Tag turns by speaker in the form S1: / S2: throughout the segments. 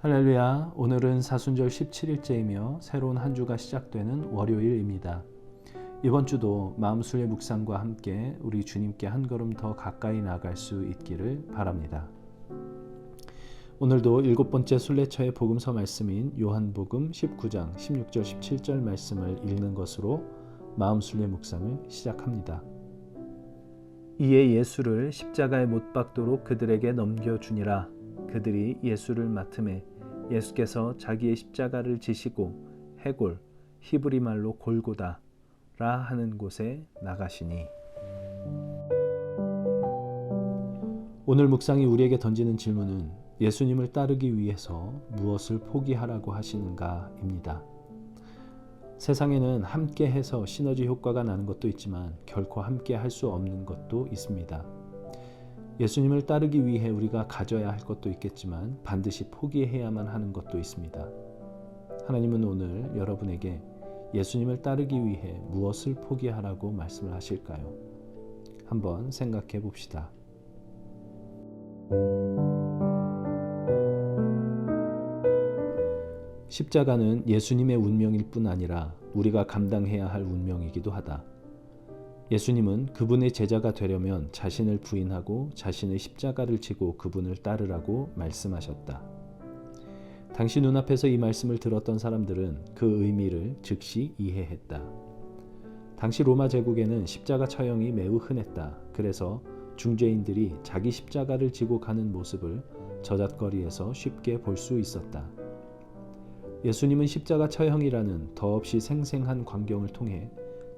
S1: 할렐루야. 오늘은 사순절 17일째이며 새로운 한 주가 시작되는 월요일입니다. 이번 주도 마음술의 묵상과 함께 우리 주님께 한 걸음 더 가까이 나갈 수 있기를 바랍니다. 오늘도 7번째 순례처의 복음서 말씀인 요한복음 19장 16절 17절 말씀을 읽는 것으로 마음술의 묵상을 시작합니다. 이에 예수를 십자가에 못 박도록 그들에게 넘겨주니라. 그들이 예수를 맡음에 예수께서 자기의 십자가를 지시고 해골, 히브리 말로 골고다라 하는 곳에 나가시니. 오늘 묵상이 우리에게 던지는 질문은 예수님을 따르기 위해서 무엇을 포기하라고 하시는가입니다. 세상에는 함께해서 시너지 효과가 나는 것도 있지만 결코 함께 할 수 없는 것도 있습니다. 예수님을 따르기 위해 우리가 가져야 할 것도 있겠지만 반드시 포기해야만 하는 것도 있습니다. 하나님은 오늘 여러분에게 예수님을 따르기 위해 무엇을 포기하라고 말씀을 하실까요? 한번 생각해 봅시다. 십자가는 예수님의 운명일 뿐 아니라 우리가 감당해야 할 운명이기도 하다. 예수님은 그분의 제자가 되려면 자신을 부인하고 자신의 십자가를 지고 그분을 따르라고 말씀하셨다. 당시 눈앞에서 이 말씀을 들었던 사람들은 그 의미를 즉시 이해했다. 당시 로마 제국에는 십자가 처형이 매우 흔했다. 그래서 중죄인들이 자기 십자가를 지고 가는 모습을 저잣거리에서 쉽게 볼 수 있었다. 예수님은 십자가 처형이라는 더없이 생생한 광경을 통해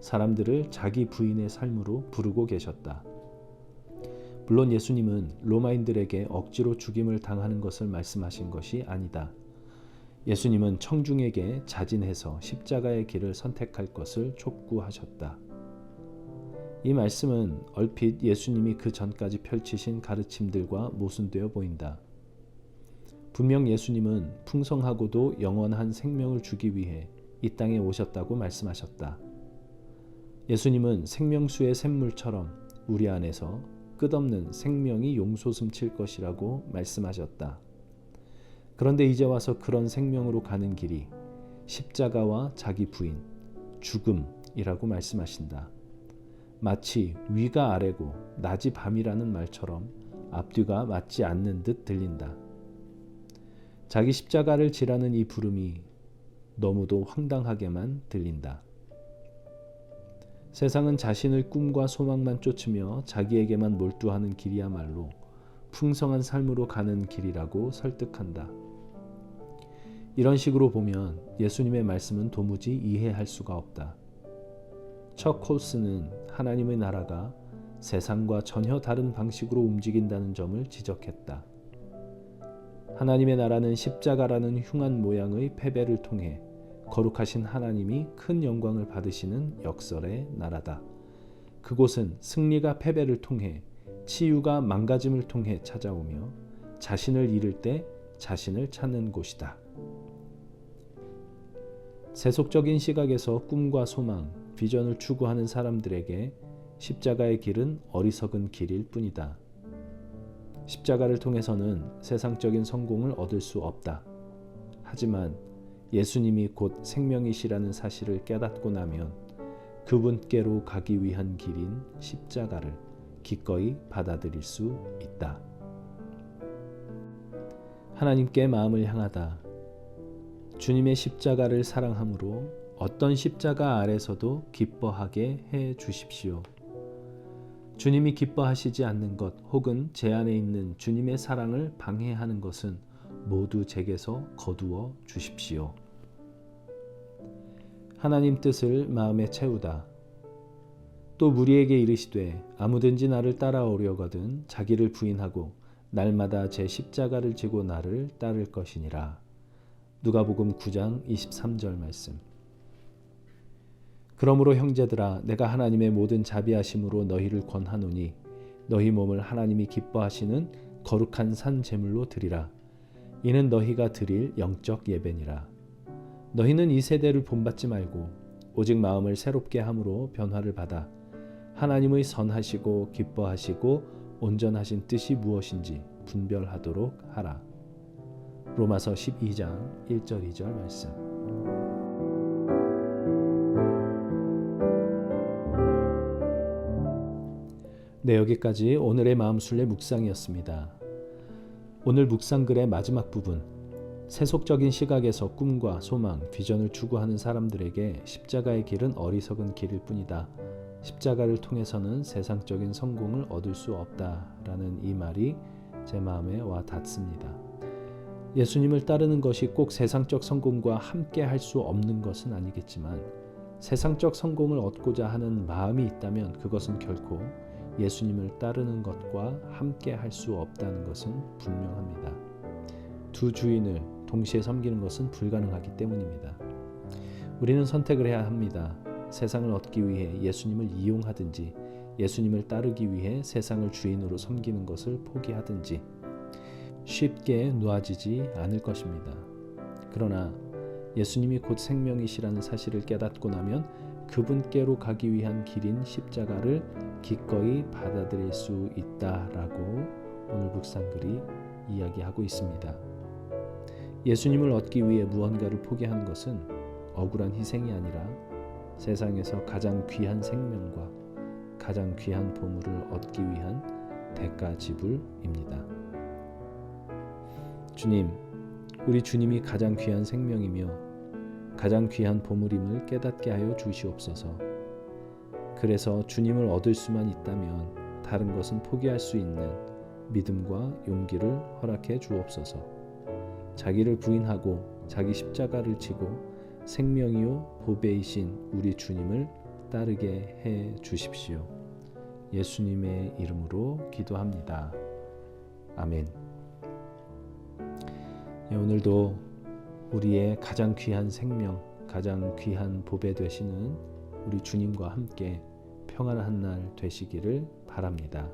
S1: 사람들을 자기 부인의 삶으로 부르고 계셨다. 물론 예수님은 로마인들에게 억지로 죽임을 당하는 것을 말씀하신 것이 아니다. 예수님은 청중에게 자진해서 십자가의 길을 선택할 것을 촉구하셨다. 이 말씀은 얼핏 예수님이 그 전까지 펼치신 가르침들과 모순되어 보인다. 분명 예수님은 풍성하고도 영원한 생명을 주기 위해 이 땅에 오셨다고 말씀하셨다. 예수님은 생명수의 샘물처럼 우리 안에서 끝없는 생명이 용솟음칠 것이라고 말씀하셨다. 그런데 이제 와서 그런 생명으로 가는 길이 십자가와 자기 부인, 죽음이라고 말씀하신다. 마치 위가 아래고 낮이 밤이라는 말처럼 앞뒤가 맞지 않는 듯 들린다. 자기 십자가를 지라는 이 부름이 너무도 황당하게만 들린다. 세상은 자신의 꿈과 소망만 쫓으며 자기에게만 몰두하는 길이야말로 풍성한 삶으로 가는 길이라고 설득한다. 이런 식으로 보면 예수님의 말씀은 도무지 이해할 수가 없다. 첫 코스는 하나님의 나라가 세상과 전혀 다른 방식으로 움직인다는 점을 지적했다. 하나님의 나라는 십자가라는 흉한 모양의 패배를 통해 거룩하신 하나님이 큰 영광을 받으시는 역설의 나라다. 그곳은 승리가 패배를 통해 치유가 망가짐을 통해 찾아오며 자신을 잃을 때 자신을 찾는 곳이다. 세속적인 시각에서 꿈과 소망, 비전을 추구하는 사람들에게 십자가의 길은 어리석은 길일 뿐이다. 십자가를 통해서는 세상적인 성공을 얻을 수 없다. 하지만 예수님이 곧 생명이시라는 사실을 깨닫고 나면 그분께로 가기 위한 길인 십자가를 기꺼이 받아들일 수 있다. 하나님께 마음을 향하다. 주님의 십자가를 사랑함으로 어떤 십자가 아래서도 기뻐하게 해 주십시오. 주님이 기뻐하시지 않는 것 혹은 제 안에 있는 주님의 사랑을 방해하는 것은 모두 제게서 거두어 주십시오. 하나님 뜻을 마음에 채우다. 또 무리에게 이르시되 아무든지 나를 따라오려거든 자기를 부인하고 날마다 제 십자가를 지고 나를 따를 것이니라. 누가복음 9장 23절 말씀. 그러므로 형제들아 내가 하나님의 모든 자비하심으로 너희를 권하노니 너희 몸을 하나님이 기뻐하시는 거룩한 산 제물로 드리라. 이는 너희가 드릴 영적 예배니라. 너희는 이 세대를 본받지 말고 오직 마음을 새롭게 함으로 변화를 받아 하나님의 선하시고 기뻐하시고 온전하신 뜻이 무엇인지 분별하도록 하라. 로마서 12장 1절 2절 말씀. 네, 여기까지 오늘의 마음순례 묵상이었습니다. 오늘 묵상글의 마지막 부분, 세속적인 시각에서 꿈과 소망, 비전을 추구하는 사람들에게 십자가의 길은 어리석은 길일 뿐이다. 십자가를 통해서는 세상적인 성공을 얻을 수 없다라는 이 말이 제 마음에 와 닿습니다. 예수님을 따르는 것이 꼭 세상적 성공과 함께 할 수 없는 것은 아니겠지만 세상적 성공을 얻고자 하는 마음이 있다면 그것은 결코 예수님을 따르는 것과 함께 할 수 없다는 것은 분명합니다. 두 주인을 동시에 섬기는 것은 불가능하기 때문입니다. 우리는 선택을 해야 합니다. 세상을 얻기 위해 예수님을 이용하든지 예수님을 따르기 위해 세상을 주인으로 섬기는 것을 포기하든지 쉽게 놓아지지 않을 것입니다. 그러나 예수님이 곧 생명이시라는 사실을 깨닫고 나면 그분께로 가기 위한 길인 십자가를 기꺼이 받아들일 수 있다라고 오늘 묵상글이 이야기하고 있습니다. 예수님을 얻기 위해 무언가를 포기하는 것은 억울한 희생이 아니라 세상에서 가장 귀한 생명과 가장 귀한 보물을 얻기 위한 대가 지불입니다. 주님, 우리 주님이 가장 귀한 생명이며 가장 귀한 보물임을 깨닫게 하여 주시옵소서. 그래서 주님을 얻을 수만 있다면 다른 것은 포기할 수 있는 믿음과 용기를 허락해 주옵소서. 자기를 부인하고 자기 십자가를 지고 생명이요 보배이신 우리 주님을 따르게 해 주십시오. 예수님의 이름으로 기도합니다. 아멘. 오늘도 우리의 가장 귀한 생명, 가장 귀한 보배 되시는 우리 주님과 함께 평안한 날 되시기를 바랍니다.